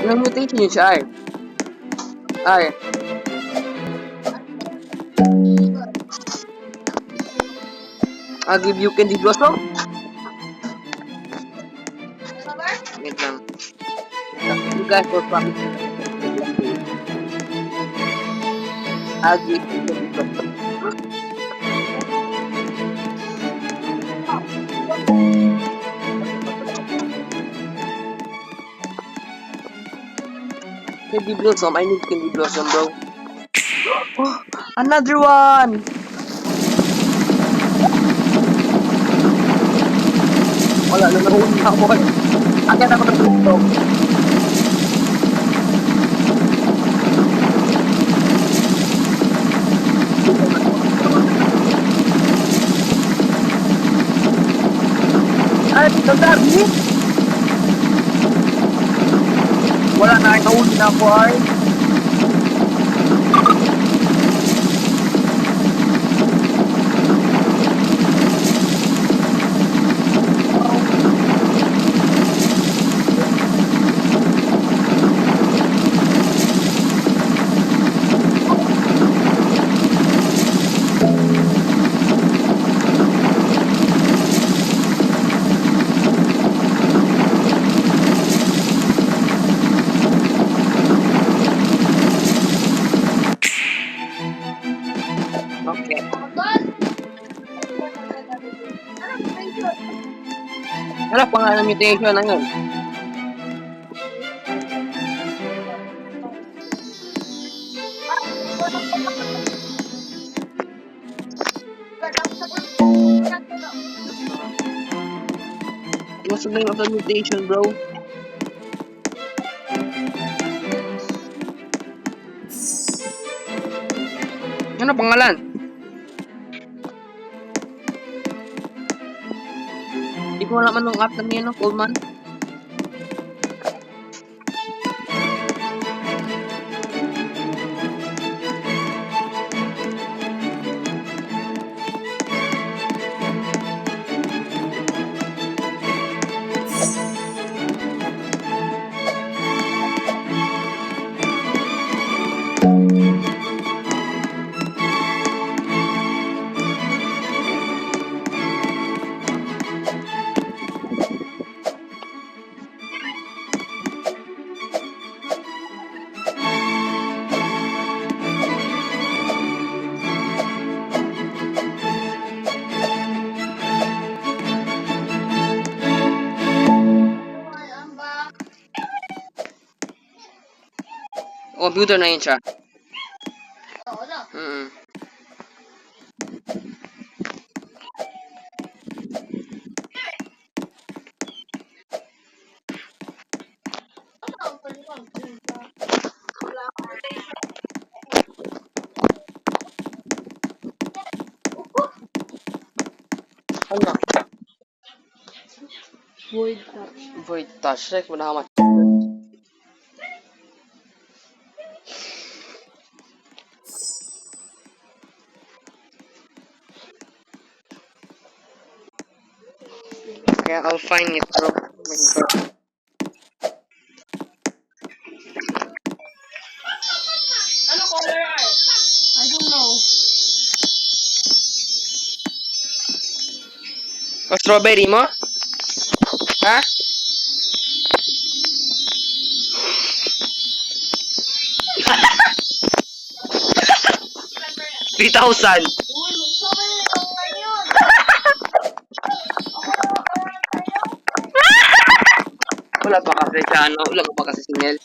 may mutation yun siya ay. Ay. I'll give you candy blossom. Wait lang. You guys will promise. I'll give you candy blossom. Candy blossom. I need candy blossom, bro. Oh, another one. Wala na nahuli na ako. Agad ako ng gusto. Ay, nagdabi? Wala na, nahuli na ako ay. Okay. Ano pa nga ng mutation na yun? What's the name of the mutation, bro? Ano pangalan? Hindi ko alam anong app na niya, no, Coleman. Computer na yun siya. Oo na. Ano? Void touch. Void touch. Like, wala ka mat. Kaya I'll find it, bro. Oh my God. Ano color art? I don't know. O, strawberry mo? Ha? $3,000. Uy, magsabi ako ngayon. Wala pa kasi siya, ano? Wala pa kasi si Nel.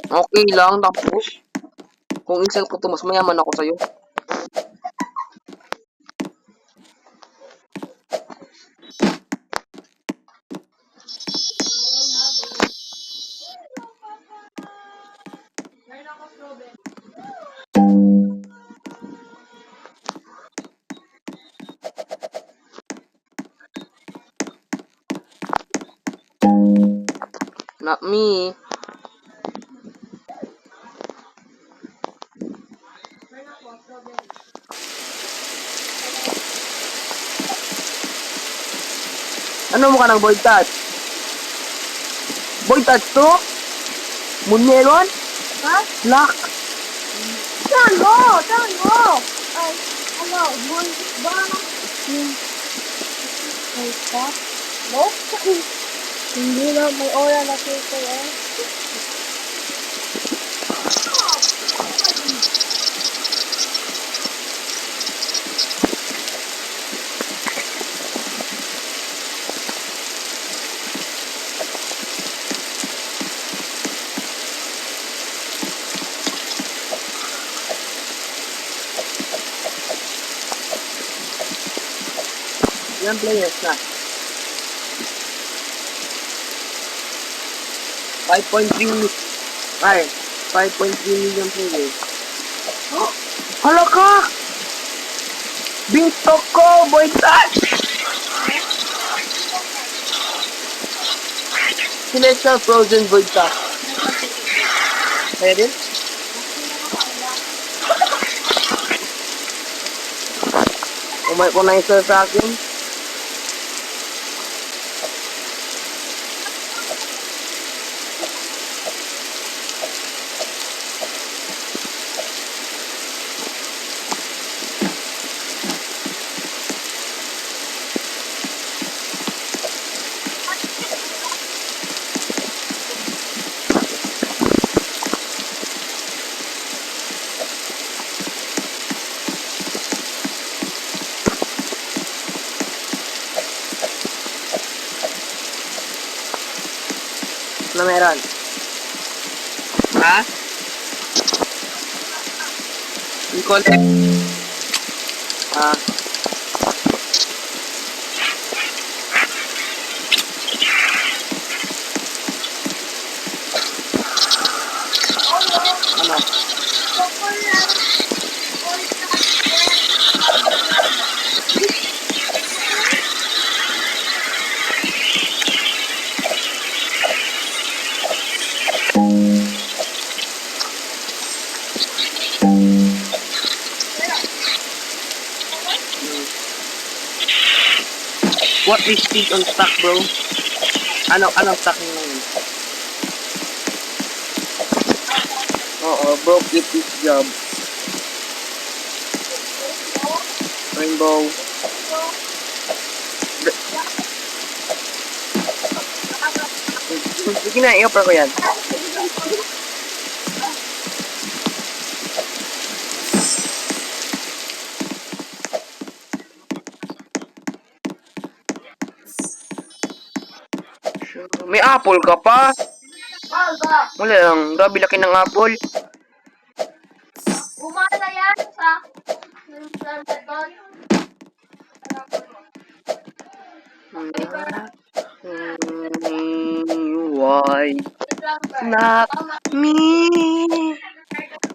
Okay lang, tapos. Kung isang ko to, mas mayaman ako sa'yo. Not me. Ano mo ka ng void touch? Void touch to? Moon meron? Ha? Lock. Saan mo? Saan mo? Ay, ano, boy ba? May stop? No? Hindi na, may aura na filter eh. Ilang players na? 5.3 ay, 5.3 million players. Oh, hala ka! Bintok ko! Void touch! Celestial Frozen Void touch. Kaya din? Umay ko na isa sa akin. Na meron? Ha? I-collect? Ah. Ano? What is speed on stock, bro? Anong stock mo ngayon? Oo, bro, keep this job. Rainbow. Sige na, i-offer ko yan. May apple ka pa? Wala lang, grabe laki ng apple. Gumana yan sa beton. Why not me?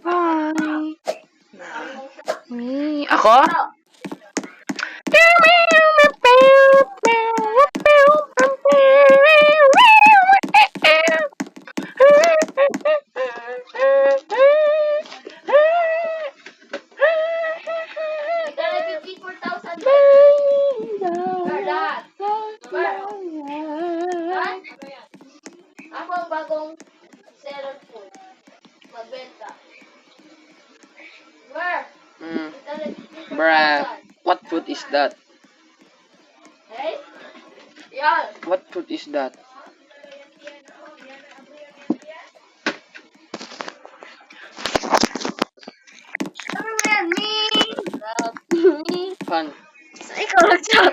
Why not me? Ako? Ika 54,000. Gardat. Ako ang bagong seller food. Magbenta. Where? Bruh, what fruit is that? Hey? Yan. What fruit is that? Ano mo yan? Me. Fun. Sa ikaw lang siya.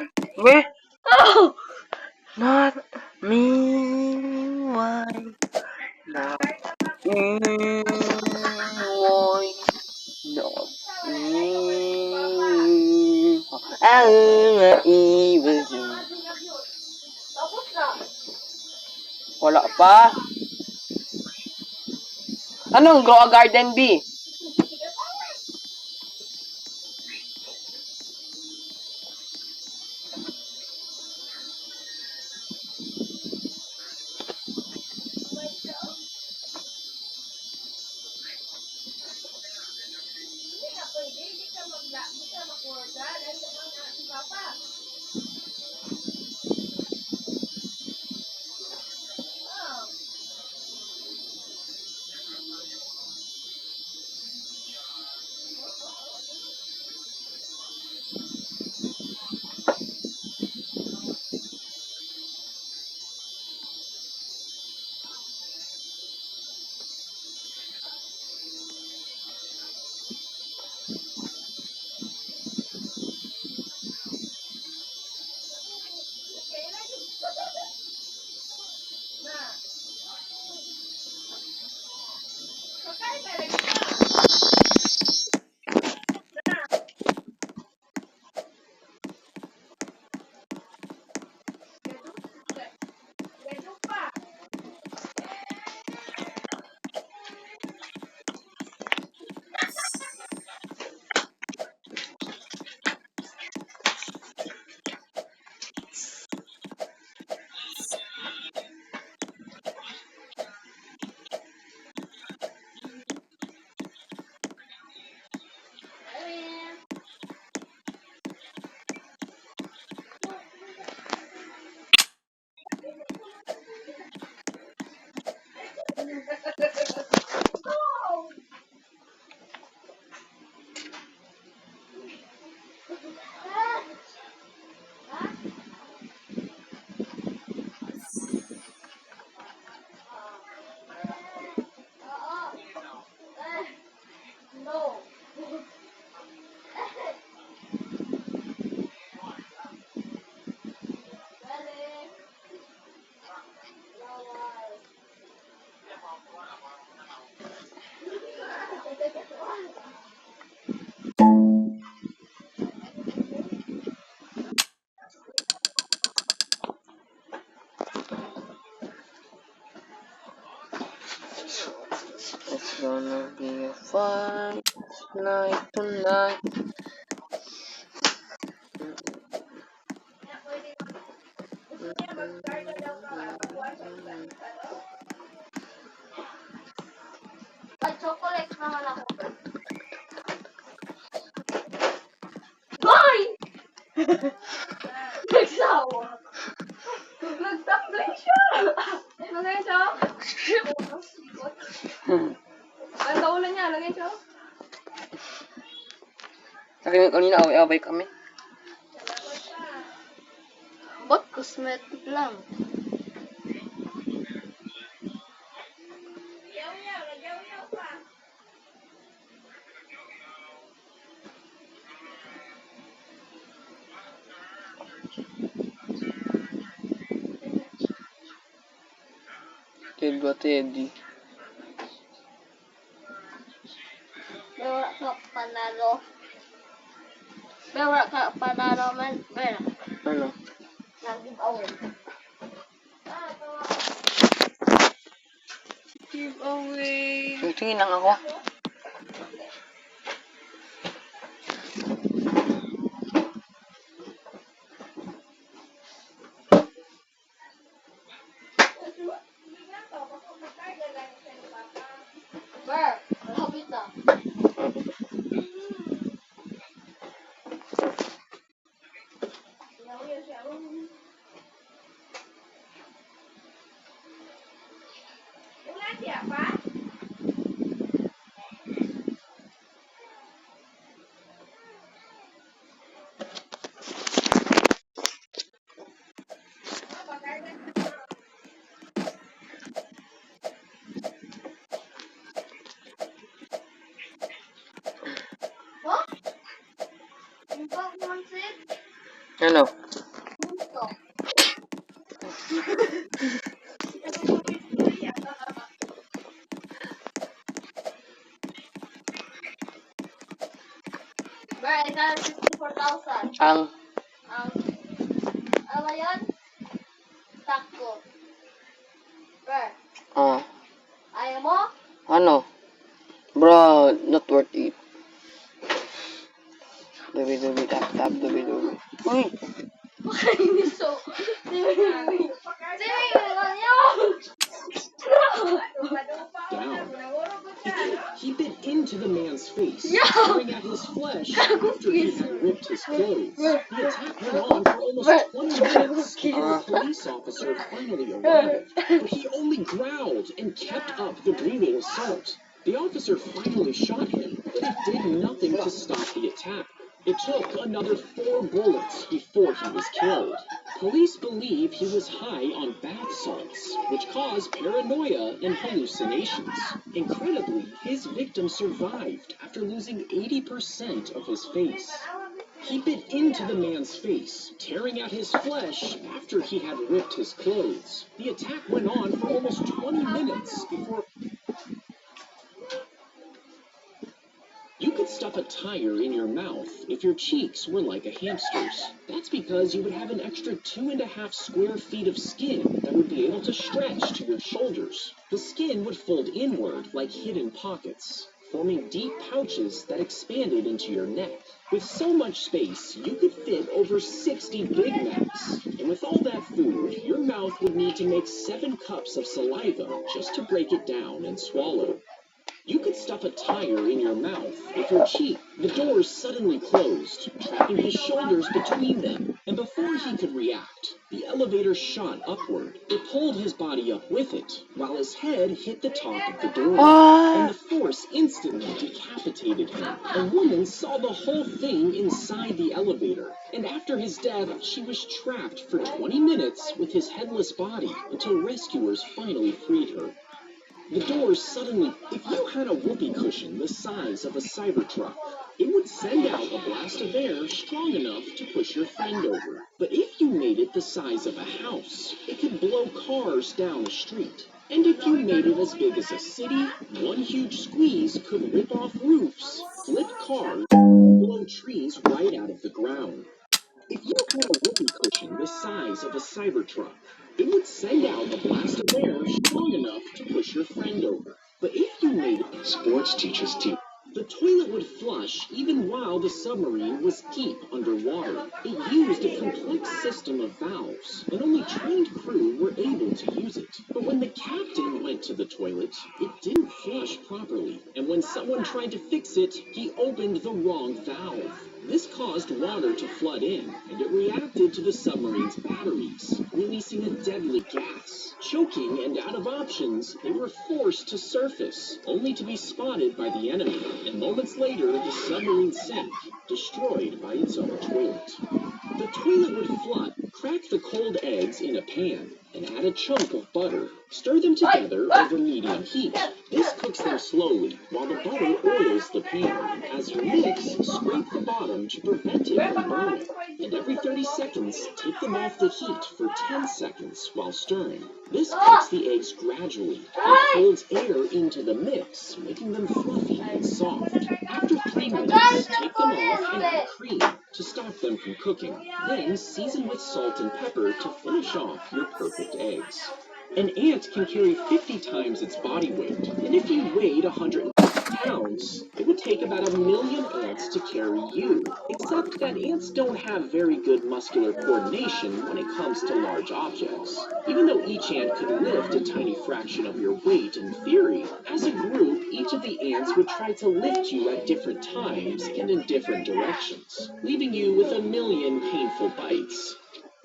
Weh? Oh! Not me. Why not me? Why not me? I'm an evil. Tapos na. Wala pa. Anong grow a garden bee? be a fine night tonight. Ay, chocolate naman ako. Boy! Nagsawa. Nagtabling siya. Lagay siya. Ganda ulan niya. Lagay siya. Kanina away-away kami. Ba't cosmetic lang? Teddy. Wala ka panalo. Wala ka panalo man. Wala. Ano? Nag-giveaway. Giveaway. Tingin lang ako. Ber, malapit na. Ulan siapa? Oh? Yung pag-monsit? Ano? Gusto. Ber, ito 54,000. Ang Ano ba yun? Taco. Ber, oh, ayaw mo? ano? Bro, not worth it. Dubi, tap, dubi. Uy! Hindi so. Simi, yun! Down. He bit into the man's face, Yeah. tearing at his flesh after he had ripped his clothes. The attack went on for almost 20 minutes before a police officer finally arrived, but he only growled and kept up the brutal assault. The officer finally shot him, but it did nothing to stop the attack. It took another 4 bullets before he was killed. Police believe he was high on bath salts, which cause paranoia and hallucinations. Incredibly, his victim survived after losing 80% of his face. He bit into the man's face, tearing at his flesh after he had ripped his clothes. The attack went on for almost 20 minutes before... You could stuff a tire in your mouth if your cheeks were like a hamster's. That's because you would have an extra 2.5 square feet of skin that would be able to stretch to your shoulders. The skin would fold inward like hidden pockets, forming deep pouches that expanded into your neck. With so much space, you could fit over 60 Big Macs. And with all that food, your mouth would need to make 7 cups of saliva just to break it down and swallow. You could stuff a tire in your mouth if your cheek. The doors suddenly closed, trapping his shoulders between them. And before he could react, the elevator shot upward. It pulled his body up with it, while his head hit the top of the door. And the force instantly decapitated him. A woman saw the whole thing inside the elevator. And after his death, she was trapped for 20 minutes with his headless body until rescuers finally freed her. The doors suddenly... If you had a whoopee cushion the size of a Cybertruck, it would send out a blast of air strong enough to push your friend over. But if you made it the size of a house, it could blow cars down the street. And if you made it as big as a city, one huge squeeze could rip off roofs, flip cars, and blow trees right out of the ground. If you had a whoopee cushion the size of a Cybertruck, it would send out a blast of air strong enough to push your friend over. But if you made sports teachers teach. The toilet would flush even while the submarine was deep underwater. It used a complex system of valves, and only trained crew were able to use it. But when the captain went to the toilet, it didn't flush properly, and when someone tried to fix it, he opened the wrong valve. This caused water to flood in, and it reacted to the submarine's batteries, releasing a deadly gas. Choking and out of options, they were forced to surface, only to be spotted by the enemy, and moments later the submarine sank, destroyed by its own toilet. The toilet would flood, crack the cold eggs in a pan, and add a chunk of butter. Stir them together over medium heat. This cooks them slowly, while the butter oils the pan. As you mix, scrape the bottom to prevent it from burning. And every 30 seconds, take them off the heat for 10 seconds while stirring. This cooks the eggs gradually and holds air into the mix, making them fluffy and soft. After 3 minutes, take them off and add cream to stop them from cooking. Then season with salt and pepper to finish off your perfect eggs. An ant can carry 50 times its body weight, and if you weighed 100 pounds, it would take about 1,000,000 ants to carry you. Except that ants don't have very good muscular coordination when it comes to large objects. Even though each ant could lift a tiny fraction of your weight in theory, as a group, each of the ants would try to lift you at different times and in different directions, leaving you with 1,000,000 painful bites.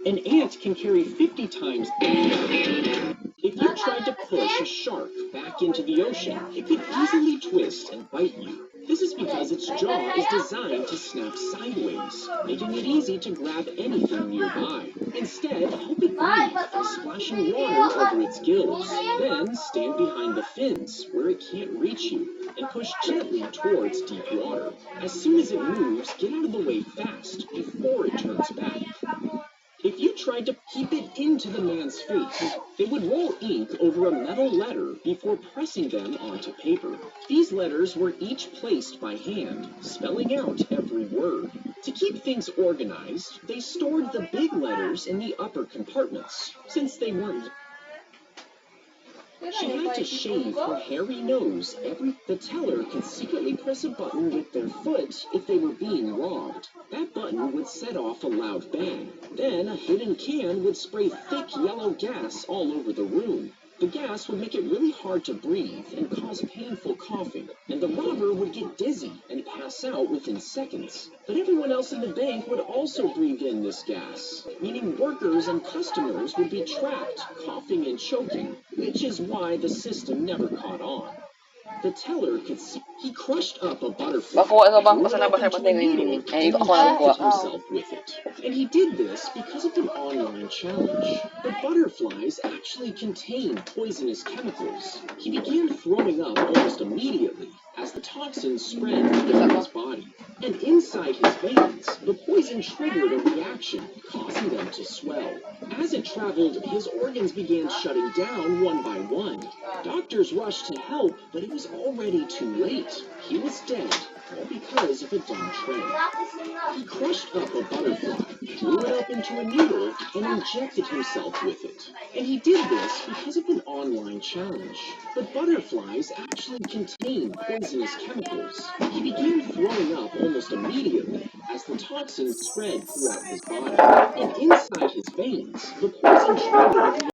An ant can carry 50 times. If you tried to push a shark back into the ocean, it could easily twist and bite you. This is because its jaw is designed to snap sideways, making it easy to grab anything nearby. Instead, help it breathe by splashing water over its gills. Then stand behind the fins, where it can't reach you, and push gently towards deep water. As soon as it moves, get out of the way fast before it turns back. If you tried to keep it into the man's face, they would roll ink over a metal letter before pressing them onto paper. These letters were each placed by hand, spelling out every word. To keep things organized, they stored the big letters in the upper compartments, since they weren't. She had to shave her hairy nose the teller could secretly press a button with their foot if they were being robbed. That button would set off a loud bang. Then a hidden can would spray thick yellow gas all over the room. The gas would make it really hard to breathe and cause painful coughing, and the robber would get dizzy and pass out within seconds. But everyone else in the bank would also breathe in this gas, meaning workers and customers would be trapped, coughing and choking, which is why the system never caught on. The teller could see he crushed up a butterfly, Makuha ito bang threw it basta up nabasa into a needle, yung and ako na injected nakuha. himself with it. And he did this because of an online challenge. But butterflies actually contain poisonous chemicals. He began throwing up almost immediately as the toxins spread throughout his body. And inside his veins, the poison triggered a reaction, causing them to swell. As it traveled, his organs began shutting down one by one. Doctors rushed to help, but it was already too late. He was dead, all because of a dumb trick. He crushed up a butterfly, drew it up into a needle, and injected himself with it. And he did this because of an online challenge. But butterflies actually contain poisonous chemicals. He began throwing up almost immediately as the toxins spread throughout his body. And inside his veins, the poison triggered a